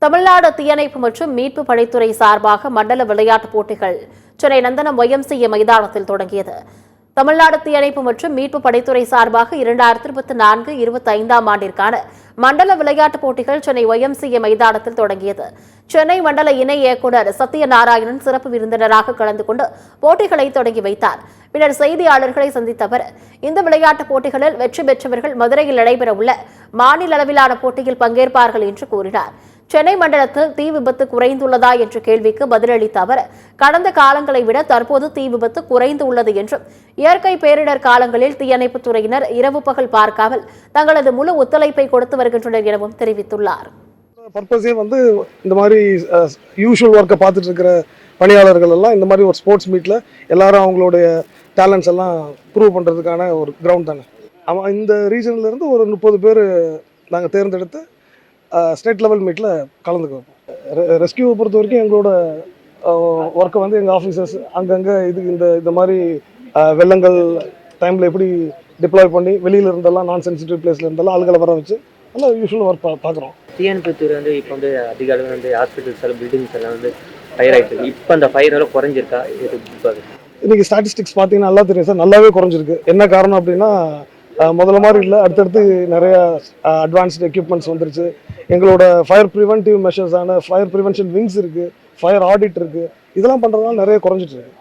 தமிழ்நாடு தீயணைப்பு மற்றும் மீட்பு படைத்துறை சார்பாக மண்டல விளையாட்டுப் போட்டிகள் சென்னை நந்தனம் YMCA மைதானத்தில் தொடங்கியது. தமிழ்நாடு தீயணைப்பு மற்றும் மீட்பு படைத்துறை சார்பாக 2024-25 ஆண்டிற்கான மண்டல விளையாட்டுப் போட்டிகள் சென்னை YMCA மைதானத்தில் தொடங்கியது. சென்னை மண்டல இணை இயக்குநர் சத்யநாராயணன் சிறப்பு விருந்தினராக கலந்து கொண்டு போட்டிகளை தொடங்கி வைத்தார். பின்னர் செய்தியாளர்களை சந்தித்த அவர், இந்த விளையாட்டுப் போட்டிகளில் வெற்றி பெற்றவர்கள் மதுரையில் நடைபெறவுள்ள மாநில அளவிலான போட்டியில் பங்கேற்பார்கள் என்று கூறினார். சென்னை மண்டலத்தில் தீ விபத்து குறைந்துள்ளதா என்ற கேள்விக்கு பதிலளித்த அவர், கடந்த காலங்களை விட தற்போது தீ விபத்து குறைந்துள்ளது என்றும், இயற்கை பேரிடர் காலங்களில் தீயணைப்புத் துறையினர் இரவு பகல் பார்க்காமல் தங்களது முழு ஒத்துழைப்பை கொடுத்து வருகின்றனர் எனவும் தெரிவித்துள்ளார். பர்பஸே இந்த மாதிரி யூஷுவல் ஒர்க்கை பார்த்துட்டு இருக்கிற பணியாளர்கள் எல்லாம் இந்த மாதிரி ஒரு ஸ்போர்ட்ஸ் மீட்டில் எல்லாரும் அவங்களுடைய டேலண்ட்ஸ் எல்லாம் ப்ரூவ் பண்ணுறதுக்கான ஒரு கிரவுண்ட் தானே. இந்த ரீஜன்லேருந்து ஒரு 30 பேர் நாங்கள் தேர்ந்தெடுத்து ஸ்டேட் லெவல் மீட்டில் கலந்துக்குவோம். ரெஸ்கியூவை பொறுத்த வரைக்கும் எங்களோட ஒர்க்கை எங்கள் ஆஃபீஸர்ஸ் அங்கங்கே இந்த மாதிரி வெள்ளங்கள் டைமில் எப்படி டிப்ளாய் பண்ணி வெளியில் இருந்தெல்லாம் நான் சென்சிட்டிவ் பிளேஸில் இருந்தாலும் ஆளுகளை வர வச்சு நல்லா யூஸ்வல் ஒர்க் பார்க்குறோம். தீயணைப்புத்துறை இப்போ அதிக அளவு ஹாஸ்பிட்டல்ஸ் எல்லாம் பில்டிங்ஸ் எல்லாம் ஃபயர் ஆகிட்டு இப்போ அந்த ஃபயர் எல்லாம் குறைஞ்சிருக்கா? இன்னைக்கு ஸ்டாட்டிஸ்டிக்ஸ் பார்த்தீங்கன்னா நல்லா தெரியும் சார், நல்லாவே குறைஞ்சிருக்கு. என்ன காரணம் அப்படின்னா, முதல்ல மாதிரி இல்லை, அடுத்தடுத்து நிறைய அட்வான்ஸ்டு எக்யூப்மெண்ட்ஸ் வந்துருச்சு. எங்களோட ஃபயர் ப்ரிவென்டிவ் மெஷர்ஸான ஃபயர் ப்ரிவென்ஷன் விங்ஸ் இருக்குது, ஃபயர் ஆடிட் இருக்குது. இதெல்லாம் பண்ணுறதுனால நிறைய குறைஞ்சிட்டு இருக்கு.